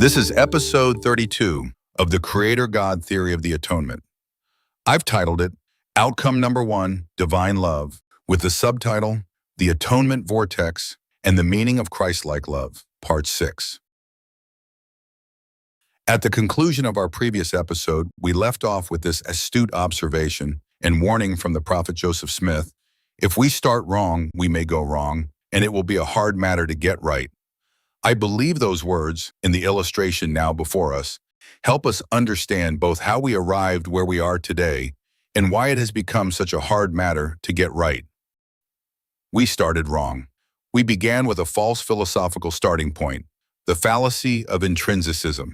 This is episode 32 of the Creator God Theory of the Atonement. I've titled it Outcome Number 1, Divine Love, with the subtitle The Atonement Vortex and the Meaning of Christ-like Love, Part 6. At the conclusion of our previous episode, we left off with this astute observation and warning from the prophet Joseph Smith: if we start wrong, we may go wrong, and it will be a hard matter to get right. I believe those words, in the illustration now before us, help us understand both how we arrived where we are today and why it has become such a hard matter to get right. We started wrong. We began with a false philosophical starting point, the fallacy of intrinsicism.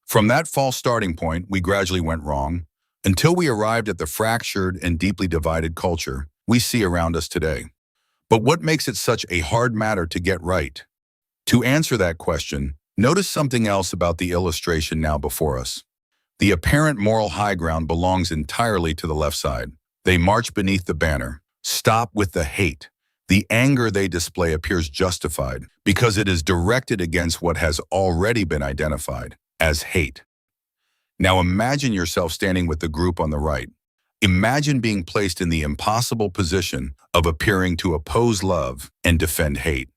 From that false starting point, we gradually went wrong until we arrived at the fractured and deeply divided culture we see around us today. But what makes it such a hard matter to get right? To answer that question, notice something else about the illustration now before us. The apparent moral high ground belongs entirely to the left side. They march beneath the banner. Stop with the hate. The anger they display appears justified because it is directed against what has already been identified as hate. Now imagine yourself standing with the group on the right. Imagine being placed in the impossible position of appearing to oppose love and defend hate.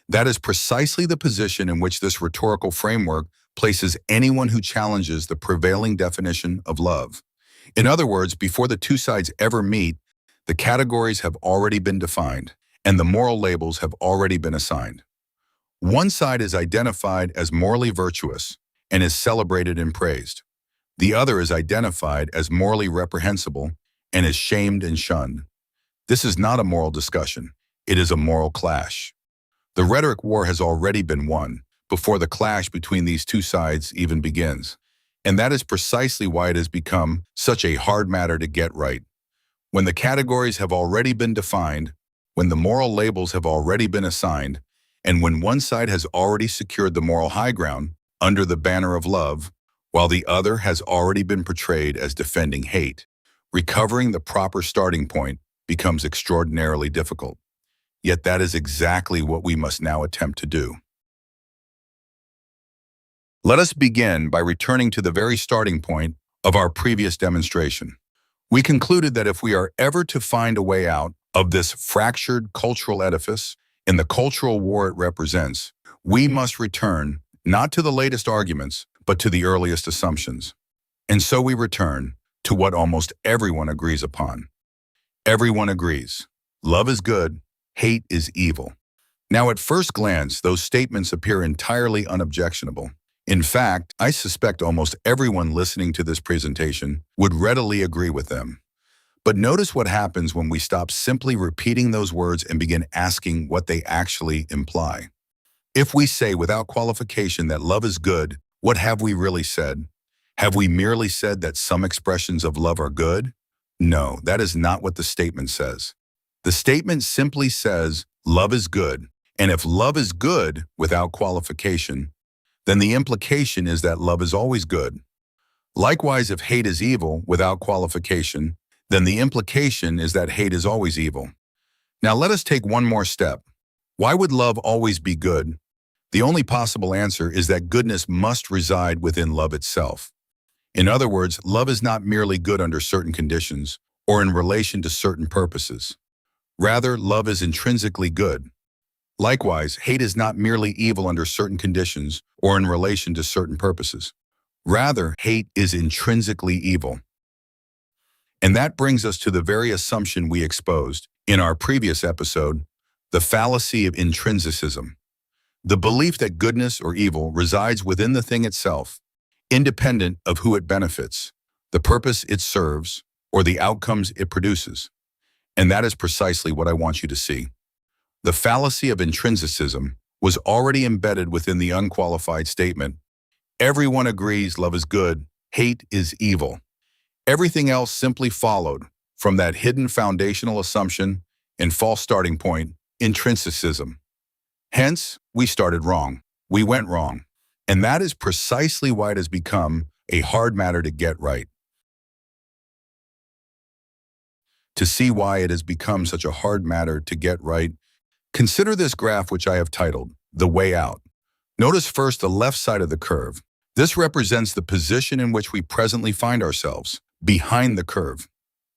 That is precisely the position in which this rhetorical framework places anyone who challenges the prevailing definition of love. In other words, before the two sides ever meet, the categories have already been defined, and the moral labels have already been assigned. One side is identified as morally virtuous and is celebrated and praised. The other is identified as morally reprehensible and is shamed and shunned. This is not a moral discussion. It is a moral clash. The rhetoric war has already been won before the clash between these two sides even begins. And that is precisely why it has become such a hard matter to get right. When the categories have already been defined, when the moral labels have already been assigned, and when one side has already secured the moral high ground under the banner of love, while the other has already been portrayed as defending hate, recovering the proper starting point becomes extraordinarily difficult. Yet that is exactly what we must now attempt to do. Let us begin by returning to the very starting point of our previous demonstration. We concluded that if we are ever to find a way out of this fractured cultural edifice and the cultural war it represents, we must return not to the latest arguments, but to the earliest assumptions. And so we return to what almost everyone agrees upon. Everyone agrees. Love is good. Hate is evil. Now, at first glance, those statements appear entirely unobjectionable. In fact, I suspect almost everyone listening to this presentation would readily agree with them. But notice what happens when we stop simply repeating those words and begin asking what they actually imply. If we say without qualification that love is good, what have we really said? Have we merely said that some expressions of love are good? No, that is not what the statement says. The statement simply says, love is good, and if love is good without qualification, then the implication is that love is always good. Likewise, if hate is evil without qualification, then the implication is that hate is always evil. Now let us take one more step. Why would love always be good? The only possible answer is that goodness must reside within love itself. In other words, love is not merely good under certain conditions or in relation to certain purposes. Rather, love is intrinsically good. Likewise, hate is not merely evil under certain conditions or in relation to certain purposes. Rather, hate is intrinsically evil. And that brings us to the very assumption we exposed in our previous episode, the fallacy of intrinsicism. The belief that goodness or evil resides within the thing itself, independent of who it benefits, the purpose it serves, or the outcomes it produces. And that is precisely what I want you to see. The fallacy of intrinsicism was already embedded within the unqualified statement. Everyone agrees love is good, hate is evil. Everything else simply followed from that hidden foundational assumption and false starting point, intrinsicism. Hence, we started wrong. We went wrong. And that is precisely why it has become a hard matter to get right. To see why it has become such a hard matter to get right, consider this graph which I have titled, The Way Out. Notice first the left side of the curve. This represents the position in which we presently find ourselves, behind the curve.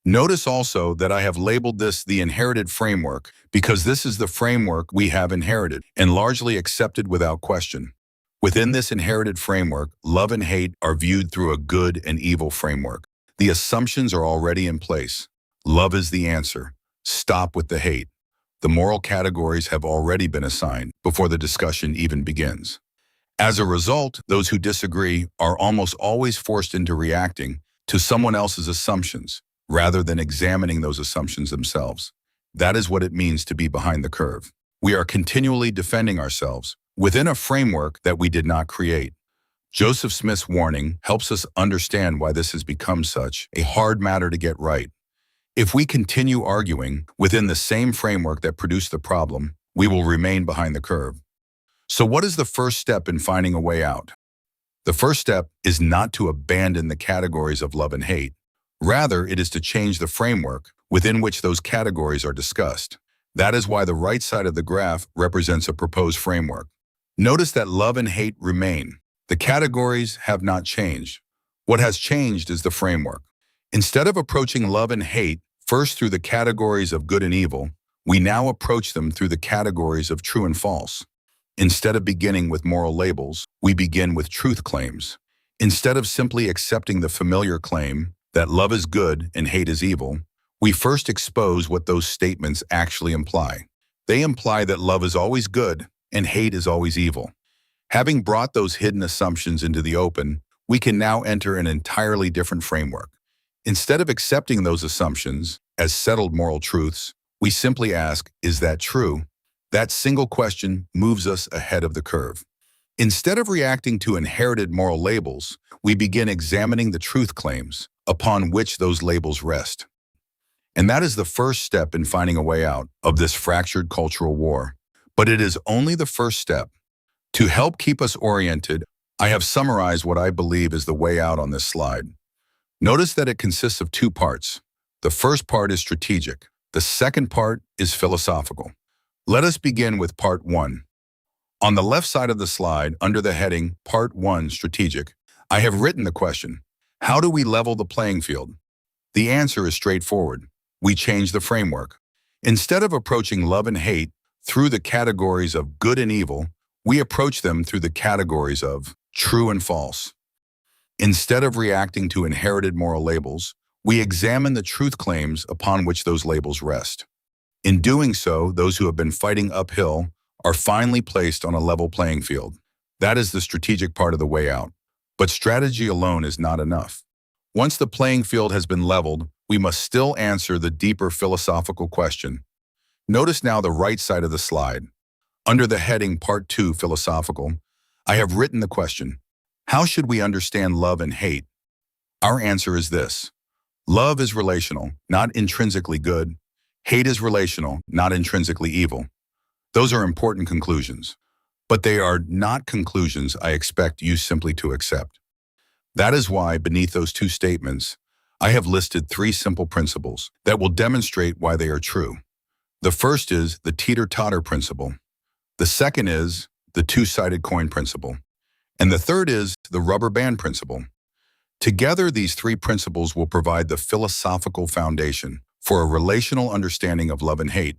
Notice also that I have labeled this the inherited framework because this is the framework we have inherited and largely accepted without question. Within this inherited framework, love and hate are viewed through a good and evil framework. The assumptions are already in place. Love is the answer. Stop with the hate. The moral categories have already been assigned before the discussion even begins. As a result, those who disagree are almost always forced into reacting to someone else's assumptions rather than examining those assumptions themselves. That is what it means to be behind the curve. We are continually defending ourselves within a framework that we did not create. Joseph Smith's warning helps us understand why this has become such a hard matter to get right. If we continue arguing within the same framework that produced the problem, we will remain behind the curve. So what is the first step in finding a way out? The first step is not to abandon the categories of love and hate. Rather, it is to change the framework within which those categories are discussed. That is why the right side of the graph represents a proposed framework. Notice that love and hate remain. The categories have not changed. What has changed is the framework. Instead of approaching love and hate first through the categories of good and evil, we now approach them through the categories of true and false. Instead of beginning with moral labels, we begin with truth claims. Instead of simply accepting the familiar claim that love is good and hate is evil, we first expose what those statements actually imply. They imply that love is always good and hate is always evil. Having brought those hidden assumptions into the open, we can now enter an entirely different framework. Instead of accepting those assumptions as settled moral truths, we simply ask, is that true? That single question moves us ahead of the curve. Instead of reacting to inherited moral labels, we begin examining the truth claims upon which those labels rest. And that is the first step in finding a way out of this fractured cultural war. But it is only the first step. To help keep us oriented, I have summarized what I believe is the way out on this slide. Notice that it consists of two parts. The first part is strategic. The second part is philosophical. Let us begin with part 1. On the left side of the slide, under the heading Part 1 Strategic, I have written the question, how do we level the playing field? The answer is straightforward. We change the framework. Instead of approaching love and hate through the categories of good and evil, we approach them through the categories of true and false. Instead of reacting to inherited moral labels, we examine the truth claims upon which those labels rest. In doing so, those who have been fighting uphill are finally placed on a level playing field. That is the strategic part of the way out. But strategy alone is not enough. Once the playing field has been leveled, we must still answer the deeper philosophical question. Notice now the right side of the slide. Under the heading Part 2 Philosophical, I have written the question, how should we understand love and hate? Our answer is this. Love is relational, not intrinsically good. Hate is relational, not intrinsically evil. Those are important conclusions, but they are not conclusions I expect you simply to accept. That is why, beneath those two statements, I have listed 3 simple principles that will demonstrate why they are true. The first is the teeter-totter principle. The second is the two-sided coin principle. And the third is the rubber band principle. Together, these 3 principles will provide the philosophical foundation for a relational understanding of love and hate.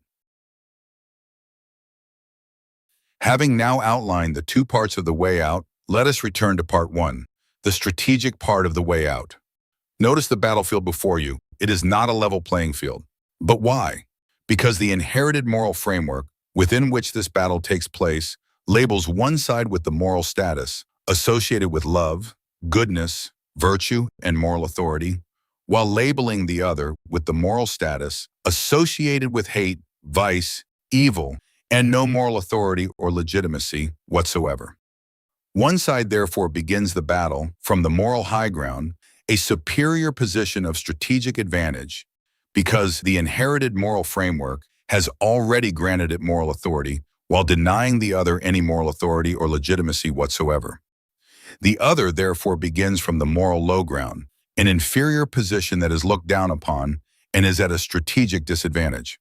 Having now outlined the 2 parts of the way out, let us return to part 1, the strategic part of the way out. Notice the battlefield before you. It is not a level playing field. But why? Because the inherited moral framework within which this battle takes place labels one side with the moral status associated with love, goodness, virtue, and moral authority, while labeling the other with the moral status associated with hate, vice, evil, and no moral authority or legitimacy whatsoever. One side therefore begins the battle from the moral high ground, a superior position of strategic advantage, because the inherited moral framework has already granted it moral authority while denying the other any moral authority or legitimacy whatsoever. The other therefore begins from the moral low ground, an inferior position that is looked down upon and is at a strategic disadvantage.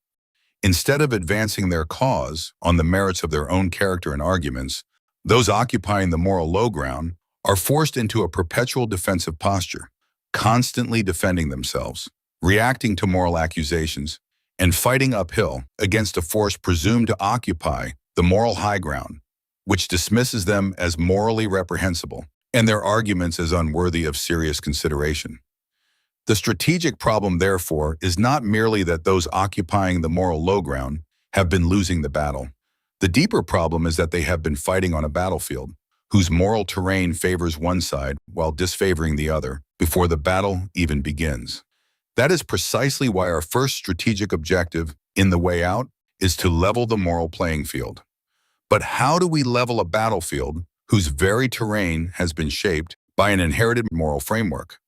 Instead of advancing their cause on the merits of their own character and arguments, Those occupying the moral low ground are forced into a perpetual defensive posture, constantly defending themselves, reacting to moral accusations, and fighting uphill against a force presumed to occupy the moral high ground, which dismisses them as morally reprehensible and their arguments as unworthy of serious consideration. The strategic problem, therefore, is not merely that those occupying the moral low ground have been losing the battle. The deeper problem is that they have been fighting on a battlefield whose moral terrain favors one side while disfavoring the other before the battle even begins. That is precisely why our first strategic objective in the way out is to level the moral playing field. But how do we level a battlefield whose very terrain has been shaped by an inherited moral framework?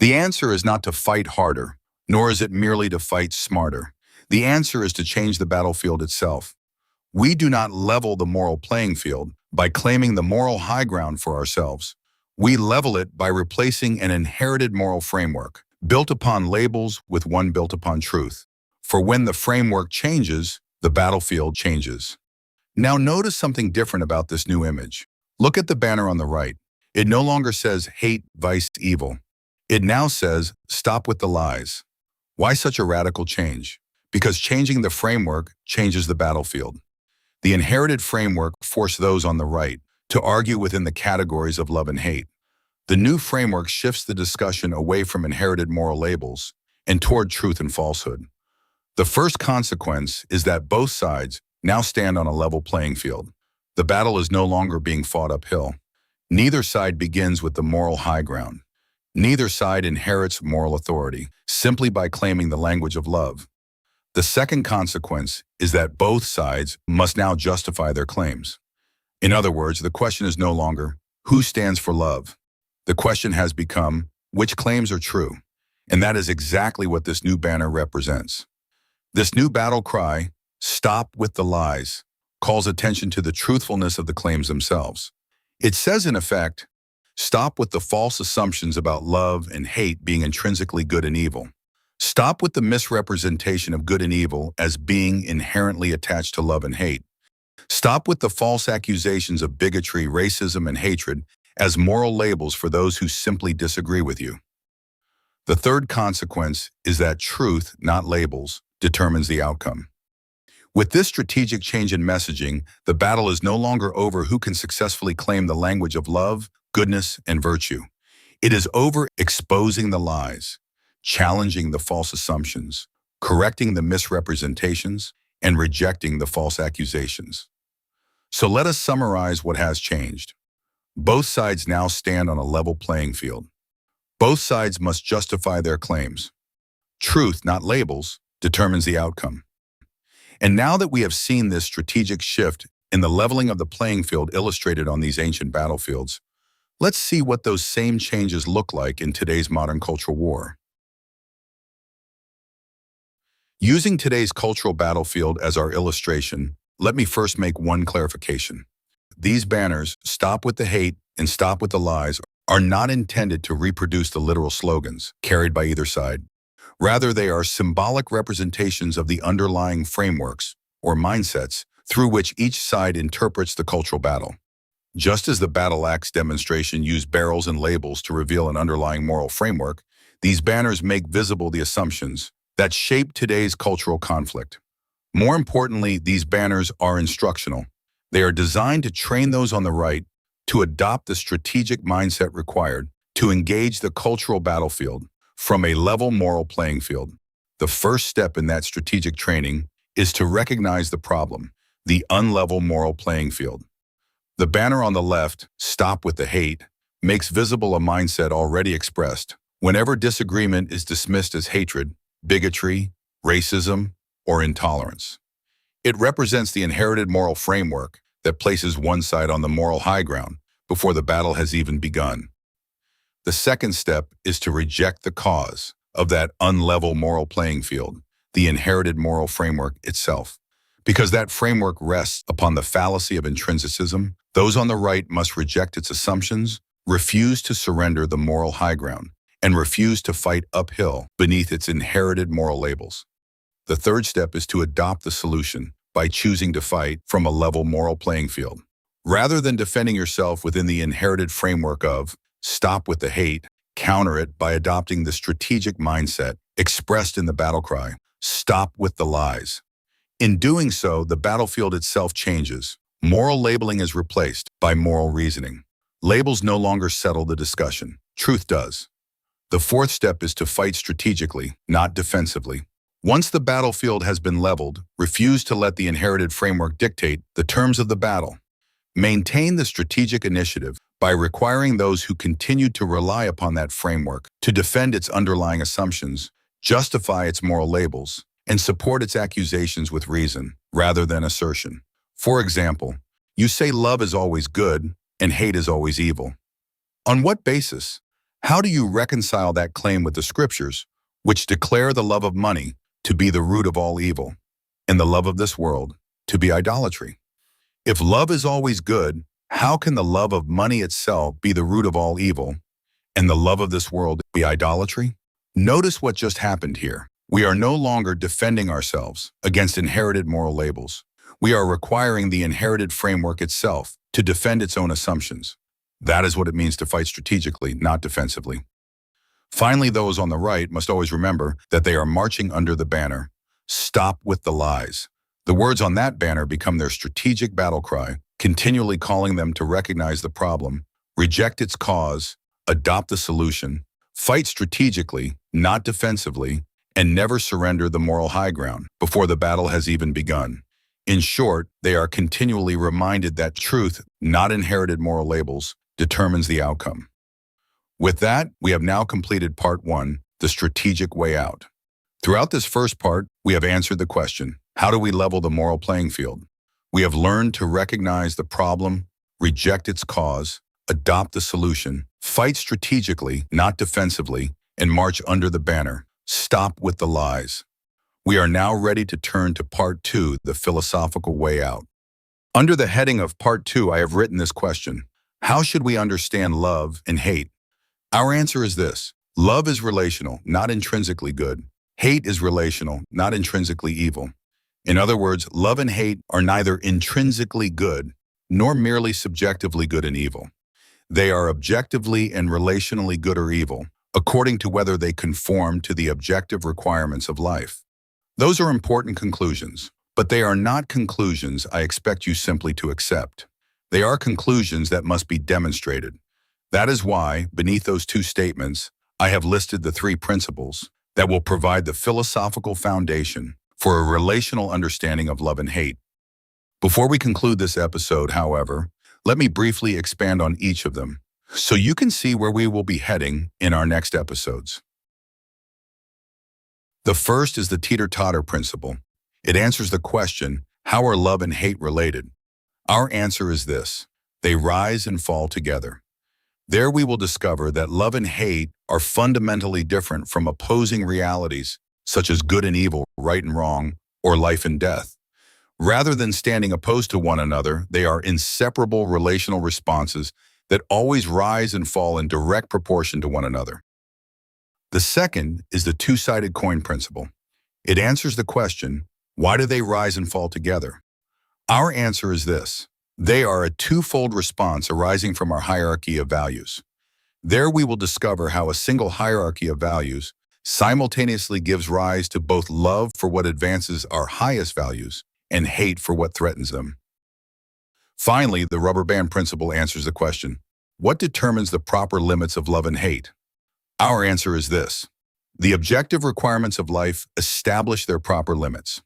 The answer is not to fight harder, nor is it merely to fight smarter. The answer is to change the battlefield itself. We do not level the moral playing field by claiming the moral high ground for ourselves. We level it by replacing an inherited moral framework, built upon labels with one built upon truth. For when the framework changes, the battlefield changes. Now notice something different about this new image. Look at the banner on the right. It no longer says hate, vice, evil. It now says stop with the lies. Why such a radical change? Because changing the framework changes the battlefield. The inherited framework forced those on the right to argue within the categories of love and hate. The new framework shifts the discussion away from inherited moral labels and toward truth and falsehood. The first consequence is that both sides now stand on a level playing field. The battle is no longer being fought uphill. Neither side begins with the moral high ground. Neither side inherits moral authority simply by claiming the language of love. The second consequence is that both sides must now justify their claims. In other words, the question is no longer, who stands for love? The question has become, which claims are true? And that is exactly what this new banner represents. This new battle cry, stop with the lies, calls attention to the truthfulness of the claims themselves. It says, in effect, stop with the false assumptions about love and hate being intrinsically good and evil. Stop with the misrepresentation of good and evil as being inherently attached to love and hate. Stop with the false accusations of bigotry, racism, and hatred as moral labels for those who simply disagree with you. The third consequence is that truth, not labels, determines the outcome. With this strategic change in messaging, the battle is no longer over who can successfully claim the language of love, goodness, and virtue. It is over exposing the lies, challenging the false assumptions, correcting the misrepresentations, and rejecting the false accusations. So let us summarize what has changed. Both sides now stand on a level playing field. Both sides must justify their claims. Truth, not labels, determines the outcome. And now that we have seen this strategic shift in the leveling of the playing field illustrated on these ancient battlefields, let's see what those same changes look like in today's modern cultural war. Using today's cultural battlefield as our illustration, let me first make one clarification. These banners, stop with the hate and stop with the lies, are not intended to reproduce the literal slogans carried by either side. Rather, they are symbolic representations of the underlying frameworks, or mindsets, through which each side interprets the cultural battle. Just as the battle axe demonstration used barrels and labels to reveal an underlying moral framework, these banners make visible the assumptions that shape today's cultural conflict. More importantly, these banners are instructional. They are designed to train those on the right to adopt the strategic mindset required to engage the cultural battlefield from a level moral playing field. The first step in that strategic training is to recognize the problem, the unlevel moral playing field. The banner on the left, stop with the hate, makes visible a mindset already expressed. Whenever disagreement is dismissed as hatred, bigotry, racism, or intolerance. It represents the inherited moral framework that places one side on the moral high ground before the battle has even begun. The second step is to reject the cause of that unlevel moral playing field, the inherited moral framework itself. Because that framework rests upon the fallacy of intrinsicism, those on the right must reject its assumptions, refuse to surrender the moral high ground, and refuse to fight uphill beneath its inherited moral labels. The third step is to adopt the solution by choosing to fight from a level moral playing field. Rather than defending yourself within the inherited framework of stop with the hate, counter it by adopting the strategic mindset expressed in the battle cry, stop with the lies. In doing so, the battlefield itself changes. Moral labeling is replaced by moral reasoning. Labels no longer settle the discussion. Truth does. The fourth step is to fight strategically, not defensively. Once the battlefield has been leveled, refuse to let the inherited framework dictate the terms of the battle. Maintain the strategic initiative by requiring those who continue to rely upon that framework to defend its underlying assumptions, justify its moral labels, and support its accusations with reason rather than assertion. For example, you say love is always good and hate is always evil. On what basis? How do you reconcile that claim with the scriptures, which declare the love of money to be the root of all evil, and the love of this world to be idolatry? If love is always good, how can the love of money itself be the root of all evil, and the love of this world be idolatry? Notice what just happened here. We are no longer defending ourselves against inherited moral labels. We are requiring the inherited framework itself to defend its own assumptions. That is what it means to fight strategically, not defensively. Finally, those on the right must always remember that they are marching under the banner, stop with the lies. The words on that banner become their strategic battle cry, continually calling them to recognize the problem, reject its cause, adopt the solution, fight strategically, not defensively, and never surrender the moral high ground before the battle has even begun. In short, they are continually reminded that truth, not inherited moral labels, determines the outcome. With that, we have now completed part 1, the strategic way out. Throughout this first part, we have answered the question, how do we level the moral playing field? We have learned to recognize the problem, reject its cause, adopt the solution, fight strategically, not defensively, and march under the banner, stop with the lies. We are now ready to turn to part 2, the philosophical way out. Under the heading of part 2, I have written this question, how should we understand love and hate? Our answer is this, love is relational, not intrinsically good. Hate is relational, not intrinsically evil. In other words, love and hate are neither intrinsically good, nor merely subjectively good and evil. They are objectively and relationally good or evil, according to whether they conform to the objective requirements of life. Those are important conclusions, but they are not conclusions I expect you simply to accept. They are conclusions that must be demonstrated. That is why, beneath those two statements, I have listed the 3 principles that will provide the philosophical foundation for a relational understanding of love and hate. Before we conclude this episode, however, let me briefly expand on each of them, so you can see where we will be heading in our next episodes. The first is the teeter-totter principle. It answers the question, how are love and hate related? Our answer is this, they rise and fall together. There we will discover that love and hate are fundamentally different from opposing realities, such as good and evil, right and wrong, or life and death. Rather than standing opposed to one another, they are inseparable relational responses that always rise and fall in direct proportion to one another. The second is the two-sided coin principle. It answers the question, why do they rise and fall together? Our answer is this. They are a twofold response arising from our hierarchy of values. There we will discover how a single hierarchy of values simultaneously gives rise to both love for what advances our highest values and hate for what threatens them. Finally, the rubber band principle answers the question, what determines the proper limits of love and hate? Our answer is this. The objective requirements of life establish their proper limits.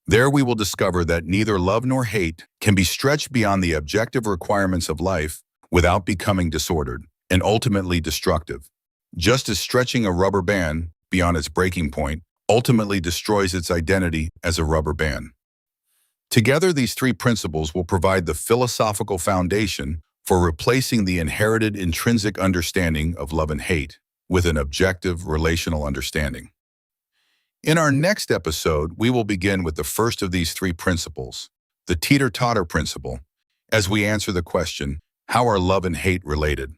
There we will discover that neither love nor hate can be stretched beyond the objective requirements of life without becoming disordered and ultimately destructive. Just as stretching a rubber band beyond its breaking point ultimately destroys its identity as a rubber band. Together, these 3 principles will provide the philosophical foundation for replacing the inherited intrinsic understanding of love and hate with an objective relational understanding. In our next episode, we will begin with the first of these 3 principles, the teeter-totter principle, as we answer the question, how are love and hate related?